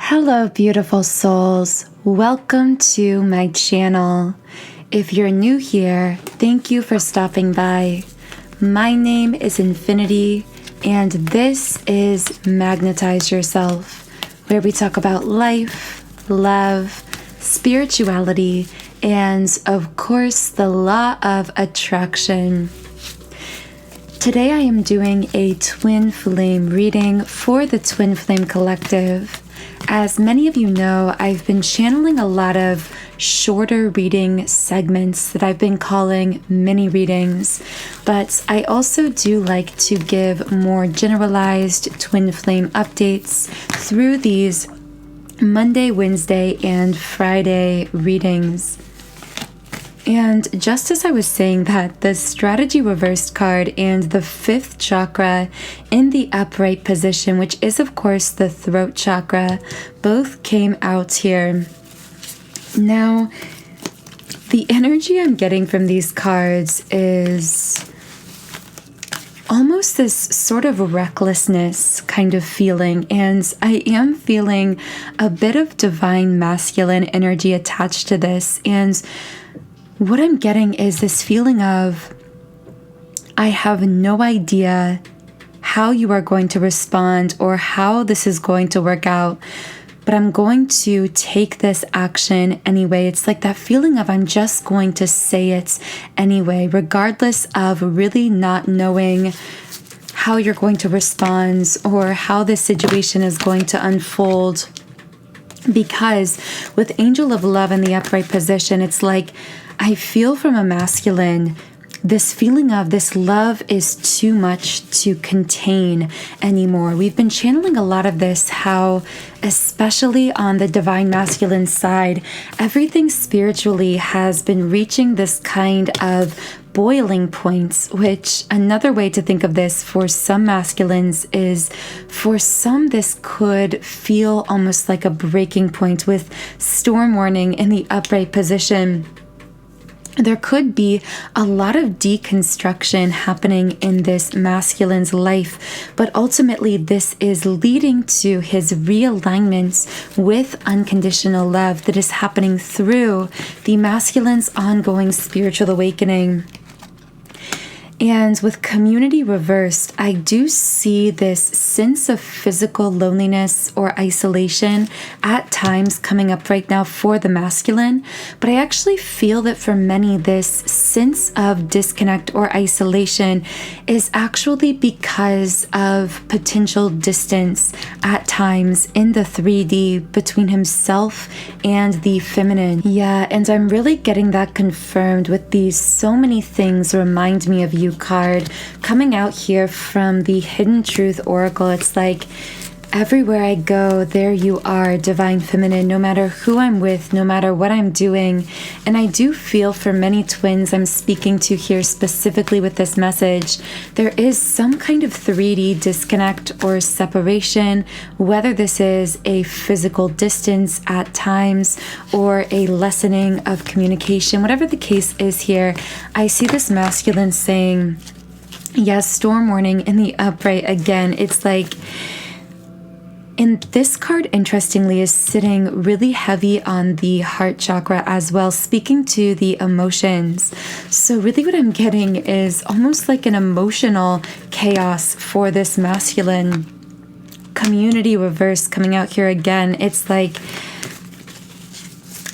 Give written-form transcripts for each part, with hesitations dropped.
Hello, beautiful souls. Welcome to my channel. If you're new here, thank you for stopping by. My name is Infinity, and this is Magnetize Yourself, where we talk about life, love, spirituality, and of course, the law of attraction. Today I am doing a twin flame reading for the Twin Flame Collective. As many of you know, I've been channeling a lot of shorter reading segments that I've been calling mini readings, but I also do like to give more generalized twin flame updates through these Monday, Wednesday, and Friday readings. And just as I was saying that, the strategy reversed card and the fifth chakra in the upright position, which is of course the throat chakra, both came out here. Now, the energy I'm getting from these cards is almost this sort of recklessness kind of feeling, and I am feeling a bit of divine masculine energy attached to this. And what I'm getting is this feeling of, I have no idea how you are going to respond or how this is going to work out, but I'm going to take this action anyway. It's like that feeling of I'm just going to say it anyway, regardless of really not knowing how you're going to respond or how this situation is going to unfold. Because with Angel of Love in the upright position, it's like I feel from a masculine this feeling of this love is too much to contain anymore. We've been channeling a lot of this, how especially on the divine masculine side, everything spiritually has been reaching this kind of boiling points, which another way to think of this for some masculines is, for some this could feel almost like a breaking point with storm warning in the upright position. There could be a lot of deconstruction happening in this masculine's life, but ultimately this is leading to his realignment with unconditional love that is happening through the masculine's ongoing spiritual awakening. And with community reversed, I do see this sense of physical loneliness or isolation at times coming up right now for the masculine. But I actually feel that for many, this sense of disconnect or isolation is actually because of potential distance at times in the 3D between himself and the feminine. Yeah, and I'm really getting that confirmed with these so many things remind me of you card coming out here from the Hidden Truth Oracle. It's like everywhere I go, there you are, divine feminine, no matter who I'm with, no matter what I'm doing. And I do feel for many twins I'm speaking to here specifically with this message, there is some kind of 3D disconnect or separation, whether this is a physical distance at times or a lessening of communication, whatever the case is here. I see this masculine saying, yes, storm warning in the upright again. It's like, and this card, interestingly, is sitting really heavy on the heart chakra as well, speaking to the emotions. So really what I'm getting is almost like an emotional chaos for this masculine. Community reverse coming out here again. It's like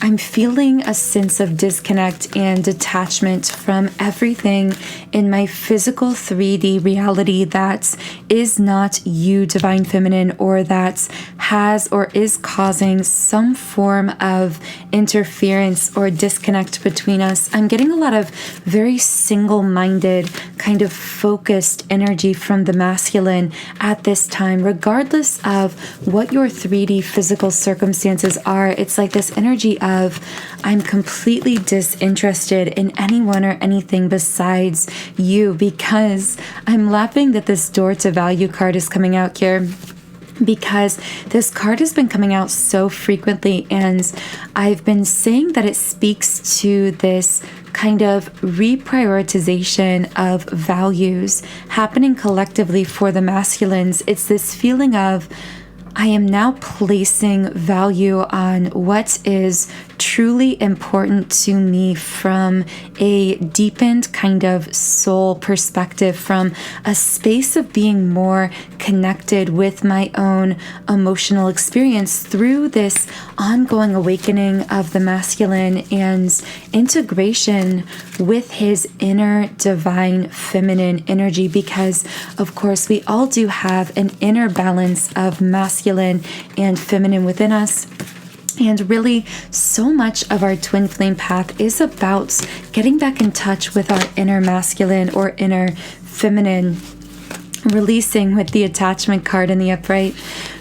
I'm feeling a sense of disconnect and detachment from everything in my physical 3D reality that is not you, divine feminine, or that has or is causing some form of interference or disconnect between us. I'm getting a lot of very single-minded, kind of focused energy from the masculine at this time, regardless of what your 3D physical circumstances are. It's like this energy of I'm completely disinterested in anyone or anything besides you, because I'm laughing that this Door to Value card is coming out here, because this card has been coming out so frequently, and I've been saying that it speaks to this kind of reprioritization of values happening collectively for the masculines. It's this feeling of I am now placing value on what is truly important to me from a deepened kind of soul perspective, from a space of being more connected with my own emotional experience through this ongoing awakening of the masculine and integration with his inner divine feminine energy, because of course we all do have an inner balance of masculine and feminine within us. And really, so much of our twin flame path is about getting back in touch with our inner masculine or inner feminine, releasing with the attachment card in the upright,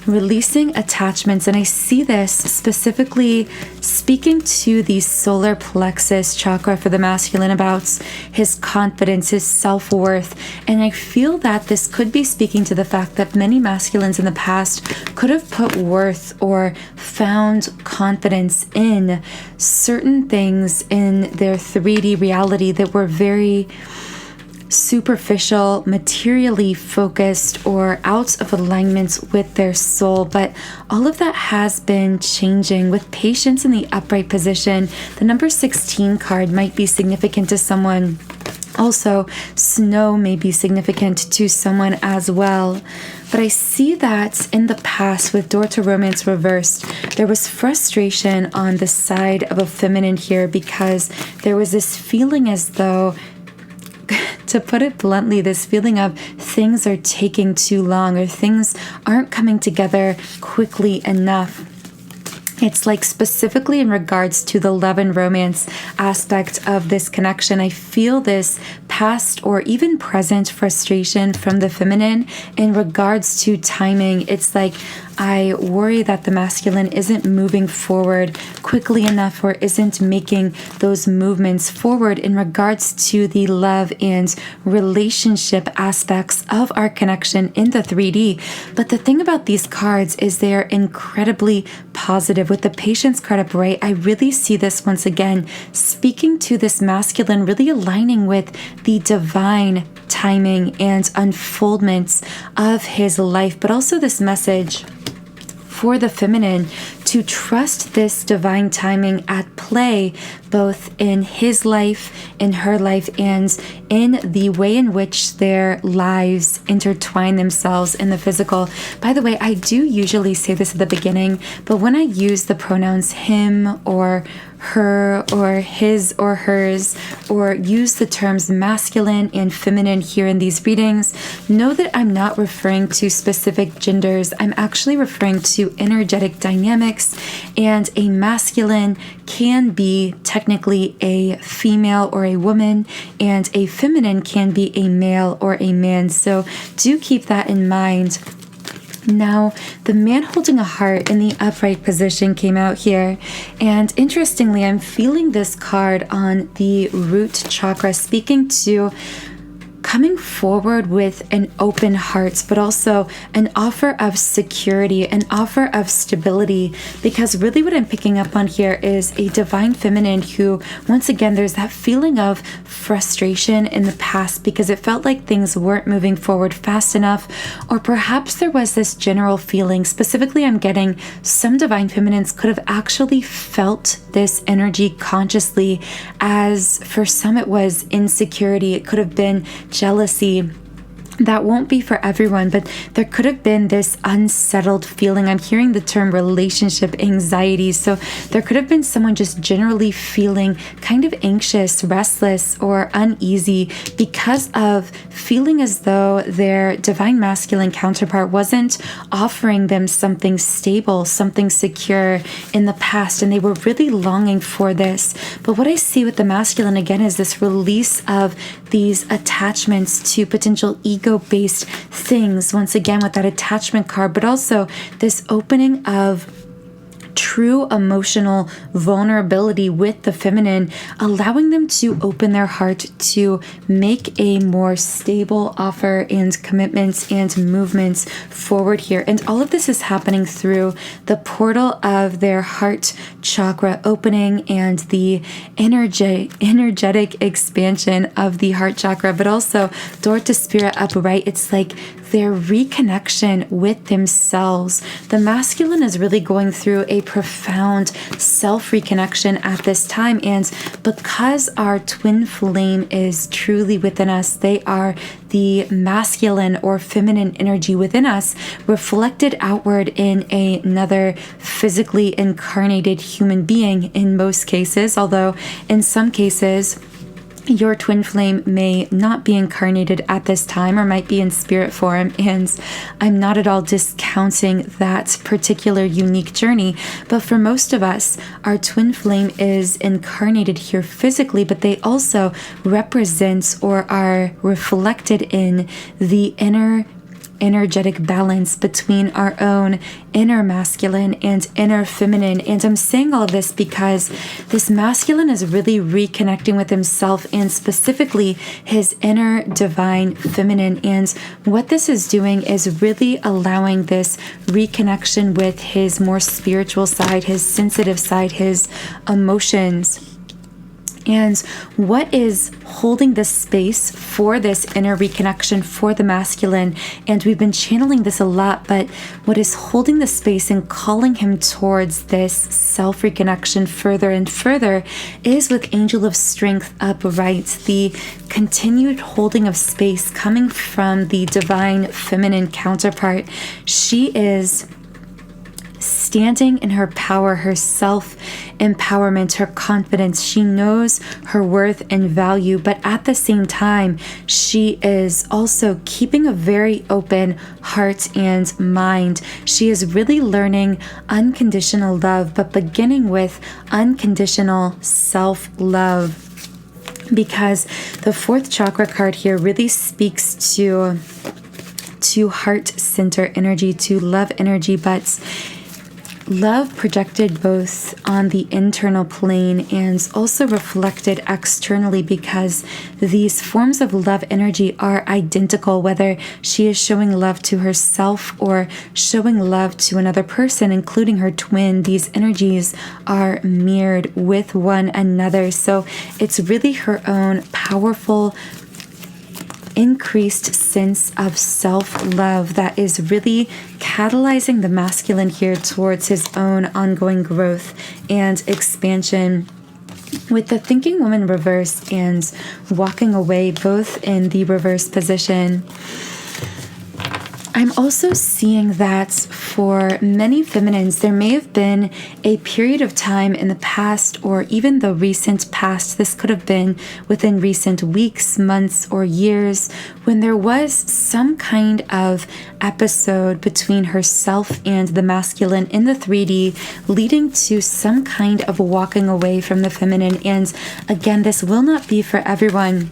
releasing attachments. And I see this specifically speaking to the solar plexus chakra for the masculine, about his confidence, his self-worth. And I feel that this could be speaking to the fact that many masculines in the past could have put worth or found confidence in certain things in their 3D reality that were very superficial, materially focused, or out of alignment with their soul. But all of that has been changing with patience in the upright position. The number 16 card might be significant to someone. Also, snow may be significant to someone as well. But I see that in the past, with door to romance reversed, there was frustration on the side of a feminine here, because there was this feeling as though, to put it bluntly, this feeling of things are taking too long, or things aren't coming together quickly enough. It's like specifically in regards to the love and romance aspect of this connection, I feel this past or even present frustration from the feminine in regards to timing. It's like, I worry that the masculine isn't moving forward quickly enough, or isn't making those movements forward in regards to the love and relationship aspects of our connection in the 3D. But the thing about these cards is they're incredibly positive. With the patience card upright, I really see this once again speaking to this masculine really aligning with the divine timing and unfoldments of his life, but also this message for the feminine to trust this divine timing at play, both in his life, in her life, and in the way in which their lives intertwine themselves in the physical. By the way, I do usually say this at the beginning, but when I use the pronouns him or her or his or hers, or use the terms masculine and feminine here in these readings, know that I'm not referring to specific genders. I'm actually referring to energetic dynamics, and a masculine can be technically a female or a woman, and a feminine can be a male or a man. So do keep that in mind. Now, the man holding a heart in the upright position came out here. And interestingly, I'm feeling this card on the root chakra, speaking to coming forward with an open heart, but also an offer of security, an offer of stability, because really what I'm picking up on here is a divine feminine who, once again, there's that feeling of frustration in the past because it felt like things weren't moving forward fast enough, or perhaps there was this general feeling, specifically I'm getting some divine feminines could have actually felt this energy consciously, as for some it was insecurity, it could have been jealousy. That won't be for everyone, but there could have been this unsettled feeling. I'm hearing the term relationship anxiety. So there could have been someone just generally feeling kind of anxious, restless, or uneasy because of feeling as though their divine masculine counterpart wasn't offering them something stable, something secure in the past, and they were really longing for this. But what I see with the masculine again is this release of these attachments to potential ego-based things, once again with that attachment card, but also this opening of true emotional vulnerability with the feminine, allowing them to open their heart to make a more stable offer and commitments and movements forward here. And all of this is happening through the portal of their heart chakra opening and the energetic expansion of the heart chakra, but also door to spirit upright. It's like their reconnection with themselves. The masculine is really going through a profound self-reconnection at this time. And because our twin flame is truly within us, they are the masculine or feminine energy within us reflected outward in another physically incarnated human being in most cases, although in some cases your twin flame may not be incarnated at this time or might be in spirit form, and I'm not at all discounting that particular unique journey. But for most of us, our twin flame is incarnated here physically, but they also represent or are reflected in the inner energetic balance between our own inner masculine and inner feminine. And I'm saying all of this because this masculine is really reconnecting with himself and specifically his inner divine feminine. And what this is doing is really allowing this reconnection with his more spiritual side, his sensitive side, his emotions. And what is holding the space for this inner reconnection for the masculine? And we've been channeling this a lot, but what is holding the space and calling him towards this self-reconnection further and further is with Angel of Strength upright, the continued holding of space coming from the divine feminine counterpart. She is standing in her power, her self-empowerment, her confidence. She knows her worth and value, but at the same time, she is also keeping a very open heart and mind. She is really learning unconditional love, but beginning with unconditional self-love. Because the fourth chakra card here really speaks to heart center energy, to love energy, but love projected both on the internal plane and also reflected externally, because these forms of love energy are identical, whether she is showing love to herself or showing love to another person, including her twin. These energies are mirrored with one another. So it's really her own powerful increased sense of self-love that is really catalyzing the masculine here towards his own ongoing growth and expansion. With the thinking woman reversed and walking away both in the reverse position, I'm also seeing that for many feminines, there may have been a period of time in the past or even the recent past, this could have been within recent weeks, months, or years, when there was some kind of episode between herself and the masculine in the 3D, leading to some kind of walking away from the feminine. And again, this will not be for everyone,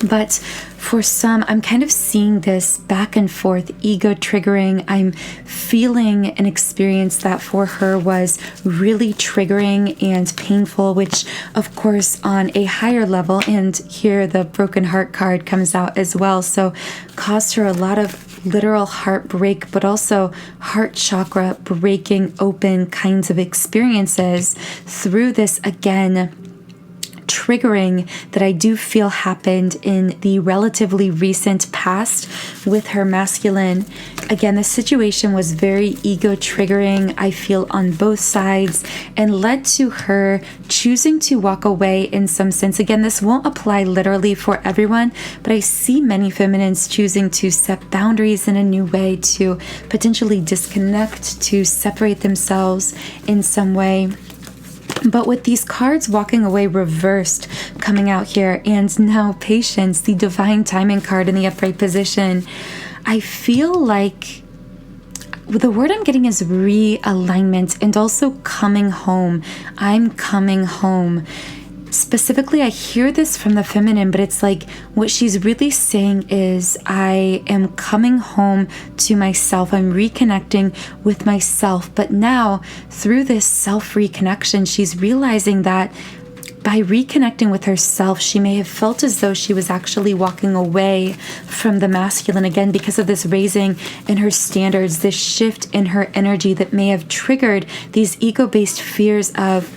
but for some, I'm kind of seeing this back and forth ego triggering. I'm feeling an experience that for her was really triggering and painful, which of course on a higher level, and here the broken heart card comes out as well, so caused her a lot of literal heartbreak, but also heart chakra breaking open kinds of experiences through this, again, triggering that I do feel happened in the relatively recent past with her masculine. Again, the situation was very ego triggering, I feel, on both sides, and led to her choosing to walk away in some sense. Again, this won't apply literally for everyone, but I see many feminines choosing to set boundaries in a new way, to potentially disconnect, to separate themselves in some way. But with these cards walking away reversed coming out here, and now patience, the divine timing card in the upright position, I feel like the word I'm getting is realignment and also coming home. I'm coming home. Specifically, I hear this from the feminine, but it's like what she's really saying is, I am coming home to myself. I'm reconnecting with myself. But now, through this self-reconnection, she's realizing that by reconnecting with herself, she may have felt as though she was actually walking away from the masculine, again, because of this raising in her standards, this shift in her energy that may have triggered these ego-based fears of,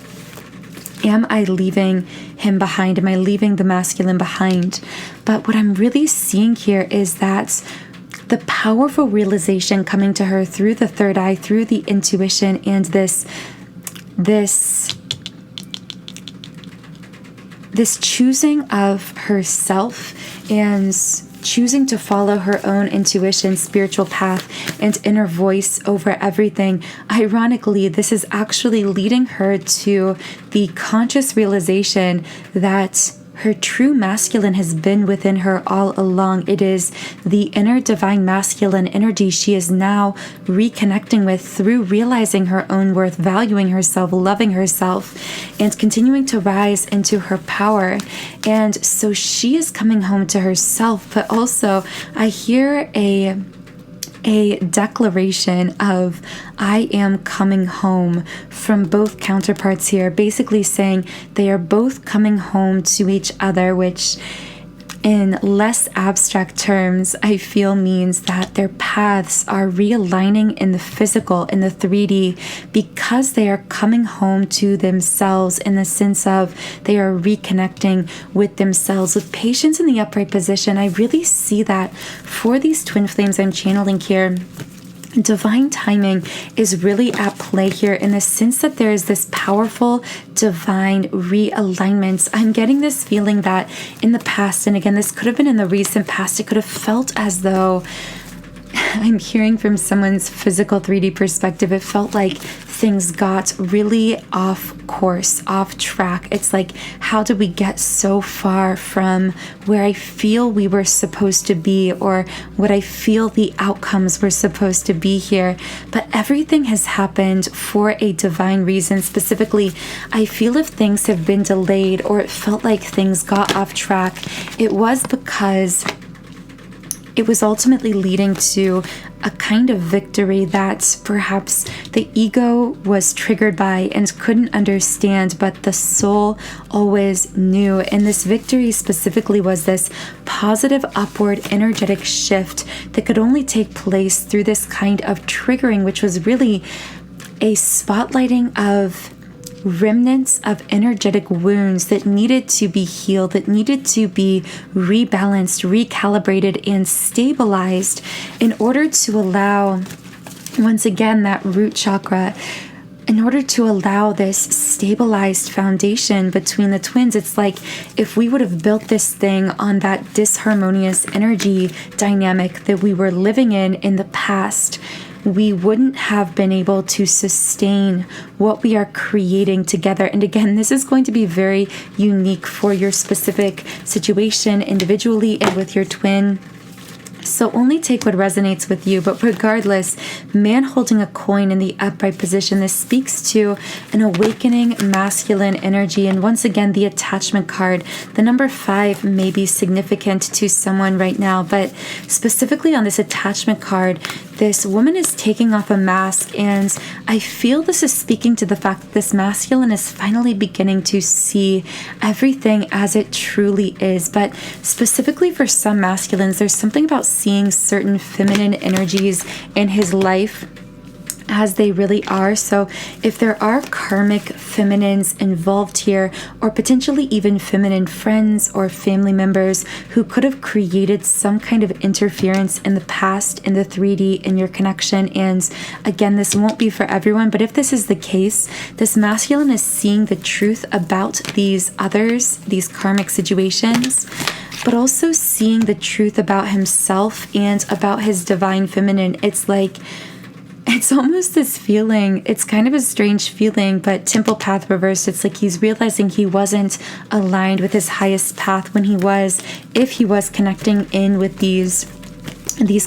am I leaving him behind? Am I leaving the masculine behind? But what I'm really seeing here is that the powerful realization coming to her through the third eye, through the intuition, and this choosing of herself and choosing to follow her own intuition, spiritual path, and inner voice over everything. Ironically, this is actually leading her to the conscious realization that her true masculine has been within her all along. It is the inner divine masculine energy she is now reconnecting with through realizing her own worth, valuing herself, loving herself, and continuing to rise into her power. And so she is coming home to herself, but also I hear a declaration of I am coming home from both counterparts here, basically saying they are both coming home to each other, which in less abstract terms, I feel means that their paths are realigning in the physical, in the 3D, because they are coming home to themselves in the sense of they are reconnecting with themselves. With patience in the upright position, I really see that for these twin flames I'm channeling here. Divine timing is really at play here in the sense that there is this powerful divine realignment. I'm getting this feeling that in the past, and again, this could have been in the recent past, it could have felt as though I'm hearing from someone's physical 3D perspective, it felt like things got really off course, off track. It's like, how did we get so far from where I feel we were supposed to be, or what I feel the outcomes were supposed to be here? But everything has happened for a divine reason. Specifically, I feel if things have been delayed or it felt like things got off track, it was because it was ultimately leading to a kind of victory that perhaps the ego was triggered by and couldn't understand, but the soul always knew. And this victory specifically was this positive upward energetic shift that could only take place through this kind of triggering, which was really a spotlighting of remnants of energetic wounds that needed to be healed, that needed to be rebalanced, recalibrated, and stabilized in order to allow, once again, that root chakra, in order to allow this stabilized foundation between the twins. It's like if we would have built this thing on that disharmonious energy dynamic that we were living in the past, we wouldn't have been able to sustain what we are creating together. And again, this is going to be very unique for your specific situation individually and with your twin. So only take what resonates with you. But regardless, man holding a coin in the upright position, this speaks to an awakening masculine energy. And once again, the attachment card, the number 5 may be significant to someone right now, but specifically on this attachment card, this woman is taking off a mask, and I feel this is speaking to the fact that this masculine is finally beginning to see everything as it truly is. But specifically for some masculines, there's something about seeing certain feminine energies in his life as they really are. So if there are karmic feminines involved here, or potentially even feminine friends or family members who could have created some kind of interference in the past in the 3D in your connection, and again, this won't be for everyone, but if this is the case, this masculine is seeing the truth about these others, these karmic situations, but also seeing the truth about himself and about his divine feminine. It's like, it's almost this feeling, it's kind of a strange feeling, but temple path reversed, it's like he's realizing he wasn't aligned with his highest path when he was, if he was connecting in with these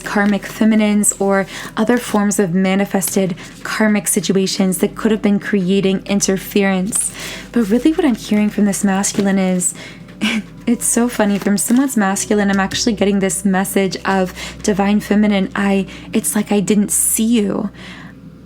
karmic feminines or other forms of manifested karmic situations that could have been creating interference. But really what I'm hearing from this masculine is, it's so funny, from someone's masculine, I'm actually getting this message of divine feminine. It's like I didn't see you.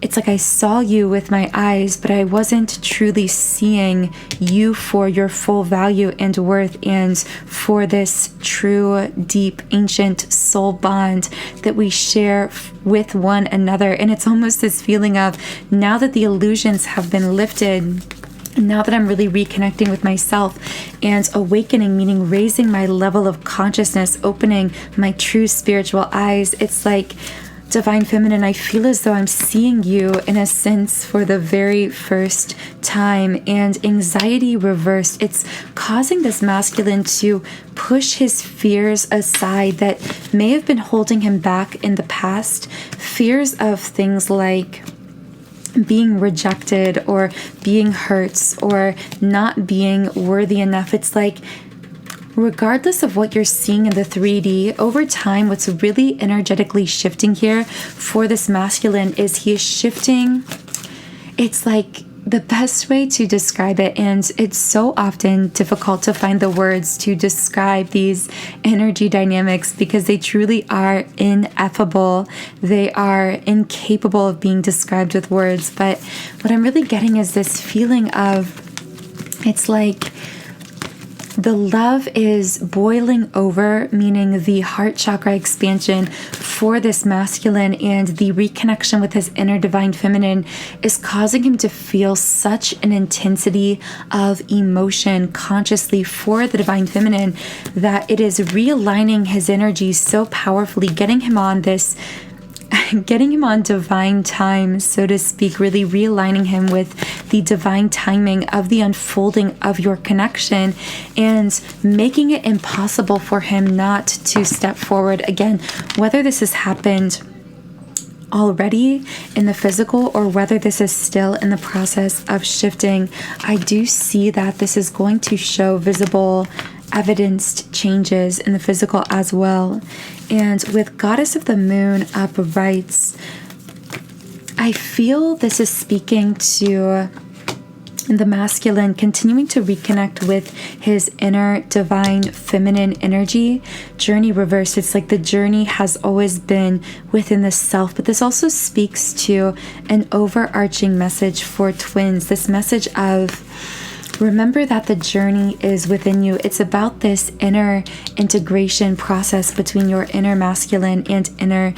It's like I saw you with my eyes, but I wasn't truly seeing you for your full value and worth, and for this true, deep, ancient soul bond that we share with one another. And it's almost this feeling of, now that the illusions have been lifted, now that I'm really reconnecting with myself and awakening, meaning raising my level of consciousness, opening my true spiritual eyes, it's like, Divine Feminine, I feel as though I'm seeing you in a sense for the very first time, and anxiety reversed. It's causing this masculine to push his fears aside that may have been holding him back in the past. Fears of things like being rejected or being hurt or not being worthy enough. It's like, regardless of what you're seeing in the 3D, over time, what's really energetically shifting here for this masculine is he is shifting. It's like the best way to describe it, and it's so often difficult to find the words to describe these energy dynamics because they truly are ineffable. They are incapable of being described with words. But what I'm really getting is this feeling of, it's like, the love is boiling over, meaning the heart chakra expansion for this masculine, and the reconnection with his inner divine feminine is causing him to feel such an intensity of emotion consciously for the divine feminine that it is realigning his energy so powerfully, getting him on divine time, so to speak, really realigning him with the divine timing of the unfolding of your connection and making it impossible for him not to step forward. Again, whether this has happened already in the physical or whether this is still in the process of shifting, I do see that this is going to show visible evidenced changes in the physical as well. And with Goddess of the Moon uprights, I feel this is speaking to the masculine continuing to reconnect with his inner divine feminine energy. Journey reversed. It's like the journey has always been within the self, but this also speaks to an overarching message for twins. This message of, remember that the journey is within you. It's about this inner integration process between your inner masculine and inner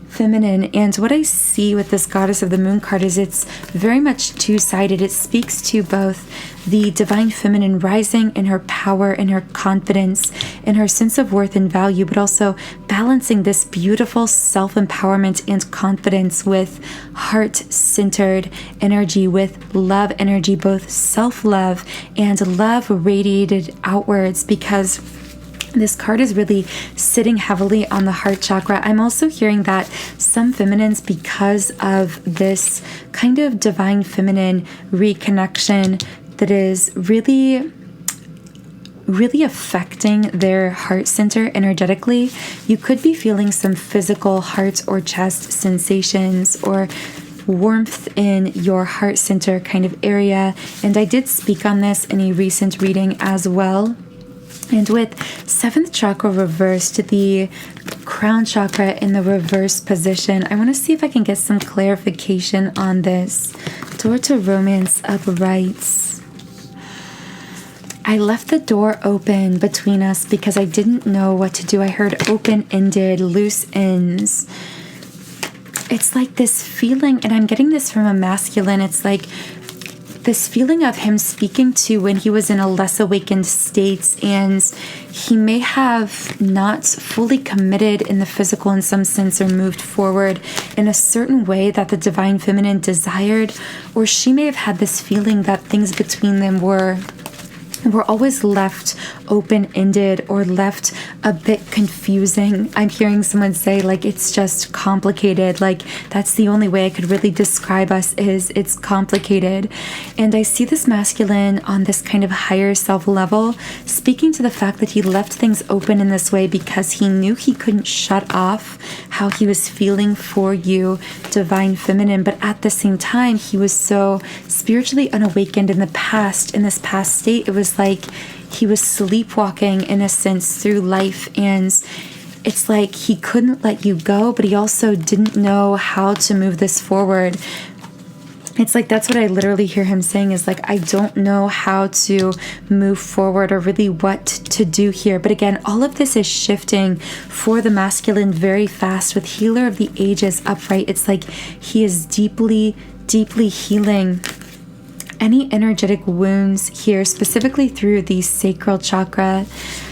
feminine. And what I see with this Goddess of the Moon card is it's very much two-sided. It speaks to both the divine feminine rising in her power, in her confidence, in her sense of worth and value, but also balancing this beautiful self-empowerment and confidence with heart-centered energy, with love energy, both self-love and love radiated outwards, because this card is really sitting heavily on the heart chakra. I'm also hearing that some feminines, because of this kind of divine feminine reconnection that is really affecting their heart center energetically, you could be feeling some physical heart or chest sensations or warmth in your heart center kind of area. And I did speak on this in a recent reading as well. And with 7th chakra reversed, the crown chakra in the reverse position, I want to see if I can get some clarification on this. Door to romance uprights. I left the door open between us because I didn't know what to do. I heard open-ended, loose ends. It's like this feeling, and I'm getting this from a masculine, it's like this feeling of him speaking to when he was in a less awakened state, and he may have not fully committed in the physical in some sense or moved forward in a certain way that the divine feminine desired, or she may have had this feeling that things between them were always left open-ended or left a bit confusing. I'm hearing someone say, like, it's just complicated. Like, that's the only way I could really describe us, is it's complicated. And I see this masculine on this kind of higher self level speaking to the fact that he left things open in this way because he knew he couldn't shut off how he was feeling for you, divine feminine. But at the same time, he was so spiritually unawakened in the past, in this past state. It was like he was sleepwalking in a sense through life, and it's like he couldn't let you go, but he also didn't know how to move this forward. It's like that's what I literally hear him saying, is like, I don't know how to move forward or really what to do here. But again, all of this is shifting for the masculine very fast with Healer of the Ages upright. It's like he is deeply, deeply healing any energetic wounds here, specifically through the sacral chakra,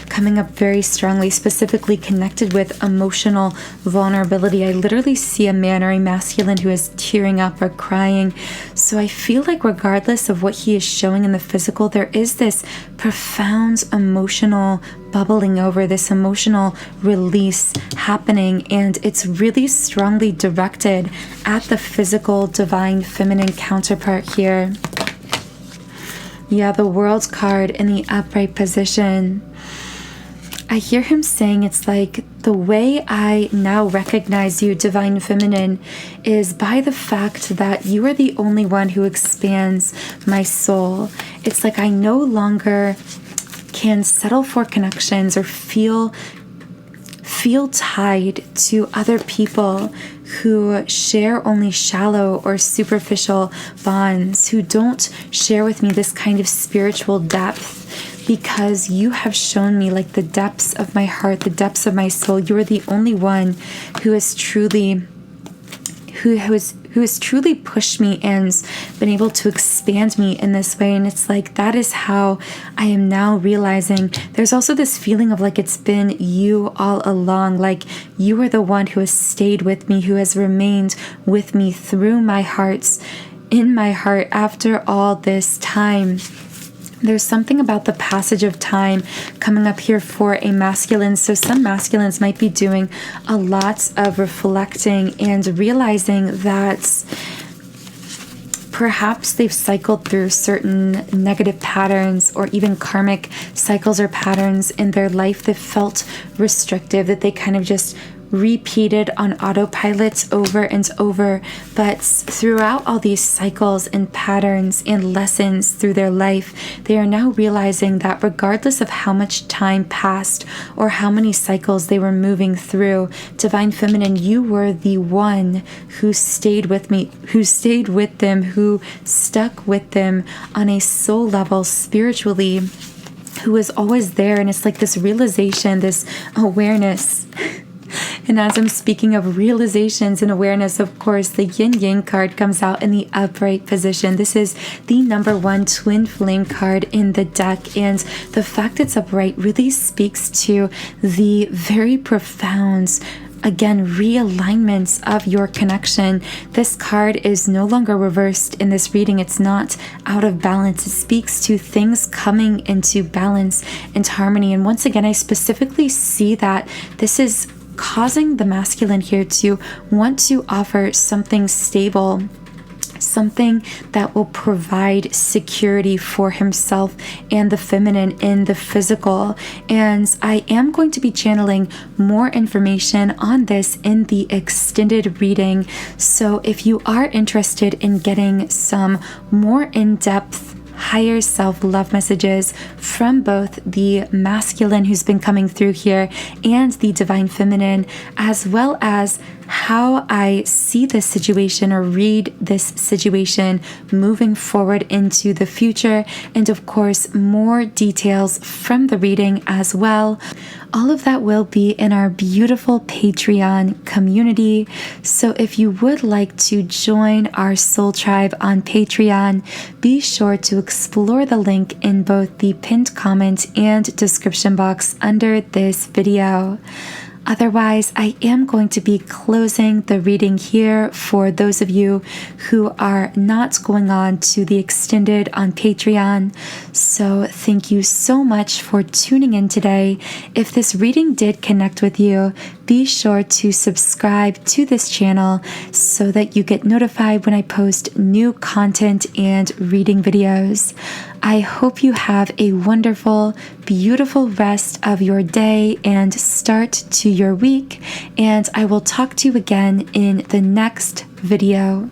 coming up very strongly, specifically connected with emotional vulnerability. I literally see a man or a masculine who is tearing up or crying. So I feel like regardless of what he is showing in the physical, there is this profound emotional bubbling over, this emotional release happening, and it's really strongly directed at the physical divine feminine counterpart here. Yeah, the World card in the upright position. I hear him saying it's like, the way I now recognize you, divine feminine, is by the fact that you are the only one who expands my soul. It's like I no longer can settle for connections or feel tied to other people who share only shallow or superficial bonds, who don't share with me this kind of spiritual depth, because you have shown me like the depths of my heart, the depths of my soul. You are the only one who has truly pushed me and been able to expand me in this way. And it's like, that is how I am now realizing. There's also this feeling of like it's been you all along, like you are the one who has stayed with me, who has remained with me through my hearts, in my heart after all this time. There's something about the passage of time coming up here for a masculine. So some masculines might be doing a lot of reflecting and realizing that perhaps they've cycled through certain negative patterns or even karmic cycles or patterns in their life that felt restrictive, that they kind of just repeated on autopilot over and over. But throughout all these cycles and patterns and lessons through their life, they are now realizing that regardless of how much time passed or how many cycles they were moving through, divine feminine, you were the one who stayed with me, who stayed with them, who stuck with them on a soul level spiritually, who was always there. And it's like this realization, this awareness. And as I'm speaking of realizations and awareness, of course, the yin yang card comes out in the upright position. This is the number one twin flame card in the deck. And the fact it's upright really speaks to the very profound, again, realignments of your connection. This card is no longer reversed in this reading. It's not out of balance. It speaks to things coming into balance and harmony. And once again, I specifically see that this is causing the masculine here to want to offer something stable, something that will provide security for himself and the feminine in the physical. And I am going to be channeling more information on this in the extended reading. So if you are interested in getting some more in-depth higher self-love messages from both the masculine who's been coming through here and the divine feminine, as well as how I see this situation or read this situation moving forward into the future, and of course more details from the reading as well. All of that will be in our beautiful Patreon community. So if you would like to join our soul tribe on Patreon, be sure to explore the link in both the pinned comment and description box under this video. Otherwise, I am going to be closing the reading here for those of you who are not going on to the extended on Patreon. So thank you so much for tuning in today. If this reading did connect with you, be sure to subscribe to this channel so that you get notified when I post new content and reading videos. I hope you have a wonderful, beautiful rest of your day and start to your week, and I will talk to you again in the next video.